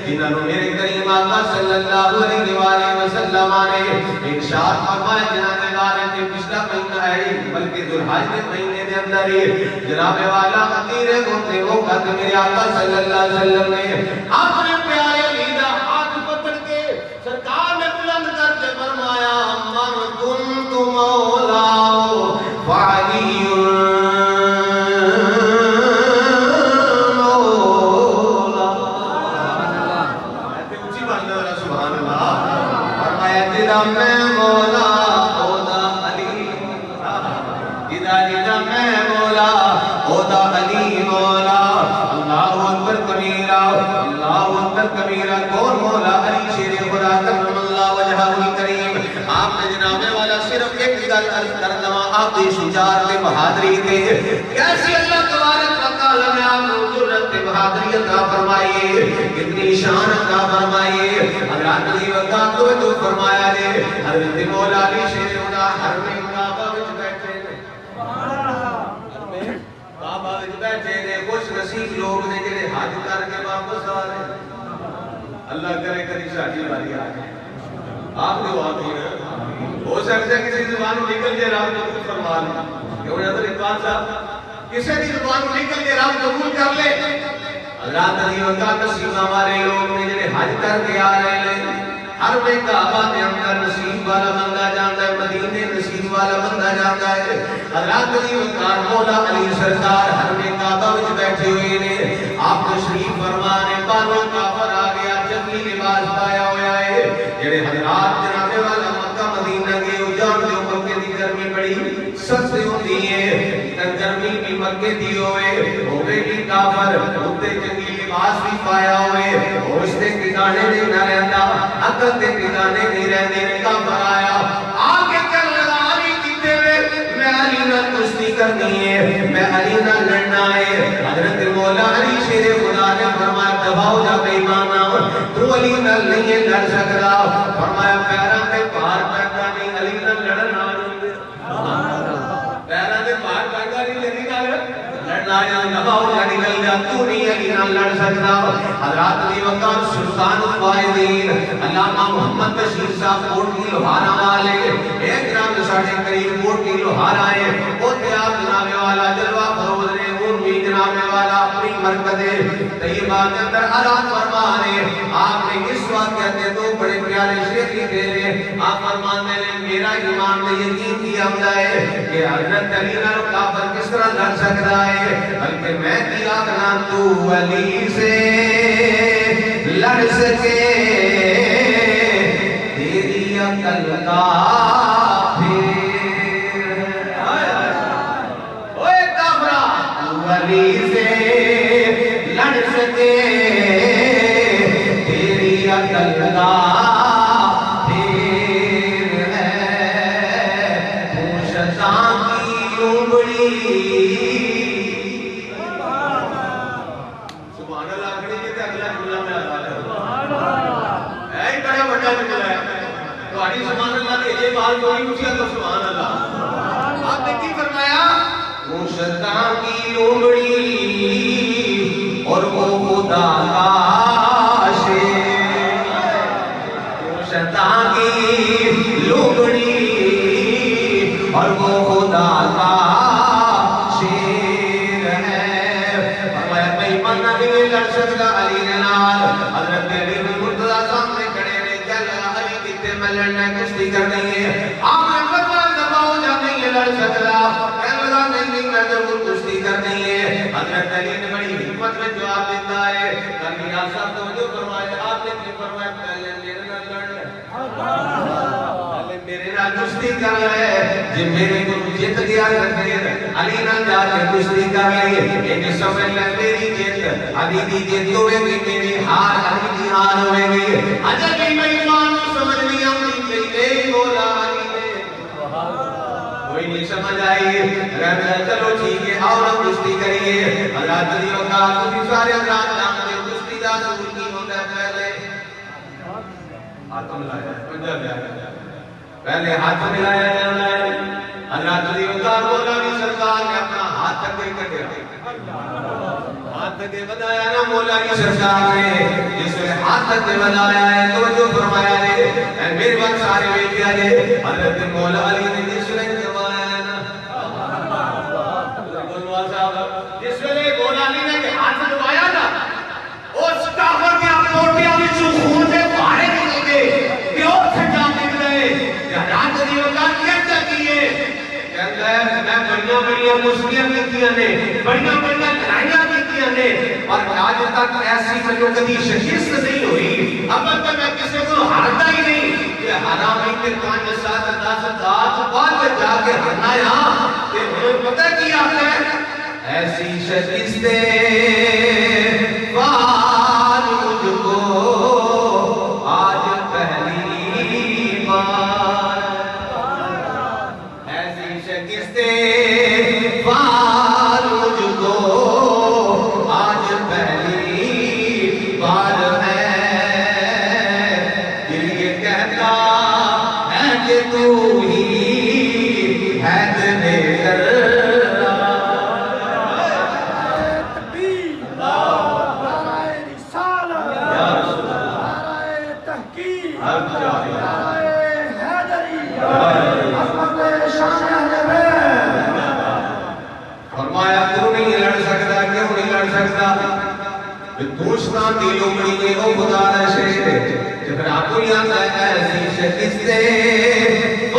جنہوں نے میرے کریم آقا صلی اللہ علیہ وآلہ وسلم نے ارشاد فرمایا جناب والا کے پچھلا مہینہ ہے بلکہ ذوالحج کے مہینے کے اندر ہی جناب والا امیر مومنوں کا میرے آقا صلی اللہ علیہ وسلم نے اپنے پیارے علی کا ہاتھ پکڑ کے سرکار نے بلند کر کے فرمایا من کنت مولا فعلی میں مولا اودا علی جدا میں مولا اودا علی مولا اللہ اکبر کبیرہ اللہ اکبر کبیرہ کون مولا علی شیر خدا کرم اللہ وجہہ الکریم آپ نے جناب والا صرف ایک گل عرض کرنا آپ کی شجاعت بہادری تھے کیسی اللہ تبارک و تعالی نے آپ کو جرأت بہادری عطا فرمائی کتنی شان عطا فرمائی حضرات علی وقت کو تو فرمایا ہے حضرت مولا علی شیر خدا حرم کعبہ وچ بیٹھے نے سبحان اللہ کعبہ وچ بیٹھے نے خوش نصیب لوگ نے جڑے حج کر کے واپس آ رہے اللہ کرے کبھی ساڈی واری آ جائے آپ دعا کریں ہو سکتا ہے کسی زبان نکل کے رب قبول فرما لے کیوں حضرت اقبال صاحب کسی بھی زبان نکل کے رب قبول کر لے حضرات علی وقت نصیب ہمارے لوگ نے جڑے حج کر کے آ رہے ہیں ہر میں کعبہ کے اندر نصیب والا بندہ جانتا ہے مدینے نصیب والا بندہ جانتا ہے حضرات علی وقت مولا علی سرکار ہر میں کعبہ وچ بیٹھے ہوئے نے آپ تشریف فرمانے بالوں کافر آ گیا جنگی لباس پایا ہوا ہے جڑے حضرات جناب والا مکہ مدینہ کے جان جو مکے دی گرمی بڑی سخت ہوتی ہے گرمی بھی مکے دی ہوئے بھی کافر ہوتے جنگی لباس بھی پایا ہوئے ہوش دے ٹھکانے نہیں نہ رہتا عقل دے ٹھکانے نہیں رہتے کافر آیا آگے کر لگا علی کیتے ہوئے میں علی نہ کشتی کرنی ہے میں علی نہ لڑنا ہے حضرت مولا علی شیر خدا نے فرمایا دباؤ جا بے ایمانا تو علی نہ نہیں لڑ سکتا فرمایا پیروں پہ پار پڑتا نہیں علی نہ لڑنا پیروں پہ پار پڑتا نہیں علی نہ لڑنا دباؤ جا نکل جا تو نہیں علی نہ لڑ سکتا حضرات علی وقت سلطان الفائزین علامہ محمد بشیر صاحب کوٹ کی لوہارا والے ایک جناب ساڑھے قریب کوٹ کی لوہارا ہے وہ تھے آپ جناب والا جلوہ فروز نے بھی جناب والا اپنی مرکز طیبہ کے اندر آرام فرما رہے آپ نے اس وقت کہتے تو بڑے پیارے شیر لکھے رہے آپ فرمانے نے میرا ایمان نے یقین کیا ہوتا ہے کہ حضرت علی نہ کافر کس طرح لڑ سکتا ہے بلکہ میں کیا کہنا تو علی سے لڑ سکے تیری عقل کا علی سے لڑ سکے تیری عقل کا پھیر ہے تو شیطان کی انگلی سبحان اللہ کہنے کے اگلا جملہ میں آتا ہے ایک بڑا بڑا جملہ ہے تو آدھی سبحان اللہ کے یہ بات جو نہیں اسی اللہ سبحان اللہ آپ نے کی فرمایا وہ شیطان کی انگلی اور وہ خدا کا شیر وہ شیطان کی لنگڑی اور وہ خدا کا شیر ہے فرمایا بھائی ماننا بھی نہیں لڑ سکتا علی نے نال حضرت علی بن مرتضیٰ سامنے کھڑے نے کیا لگا علی کتے میں لڑنا کشتی کرنی ہے آپ نے فرمایا دباؤ جا نہیں لڑ سکتا نہیں میں ضرور کشتی کرنی ہے حضرت علی نے بڑی حکمت میں جواب دیتا ہے کہ یا صاحب توجہ فرمائے آپ نے کی فرمایا پہلے میرے نال لڑ پہلے میرے نال کشتی کر لے جب میرے کو جیت گیا پھر علی نال جا کے کشتی کر لے ایک سمجھ لے میری جیت علی دی جیت ہوئے گی میری ہار علی کی ہار ہوئے گی اجل بھی میں ایمان سمجھ نہیں آتی میری بولا کوئی نہیں سمجھ آئی اگر چلو ٹھیک ہے آؤ ہم کشتی کریے حضرات علی وقت کسی سارے حضرات جانتے ہیں کشتی دا سکول کی ہوتا ہے پہلے ہاتھ ملایا جانا ہے حضرات علی وقت مولا علی سرکار نے اپنا ہاتھ تک کٹے ہاتھ کے بنایا نا مولا علی سرکار نے جس نے ہاتھ کے بنایا ہے توجہ فرمایا ہے میرے وقت سارے بیٹے آجے حضرت مولا علی نے جس نے جمایا نا جس نے مولا علی نے ہاتھ جمایا نا اس کافر کے آپ موٹیاں بھی خون سے باہر نکل گئے پیور سے جام نکلے جہرات دی وقت کیا کیے کہتا ہے میں بڑیاں مسلیاں کیتیاں نے بڑیاں لڑائیاں کیتیاں نے اور آج تک ایسی مجھے کبھی شکست نہیں ہوئی اب تک میں کسی کو ہارتا ہی نہیں کہ حرامی کے 5 7 10 دات بعد جا کے ہرنا یہاں کہ انہیں پتہ کیا ہے ایسی شکستیں بار مجھ کو آج پہلی بار ایسی شکستیں بار مجھ کو آج پہلی بار ہے دل یہ کہتا ہے کہ تو ہی ہے دے کر فرمایا تو نہیں لڑ سکتا کیوں نہیں لڑ سکتا دوستان دی لوگڑی نے او خدا رشے جب آپ کو یاد ہے ایسی شکستیں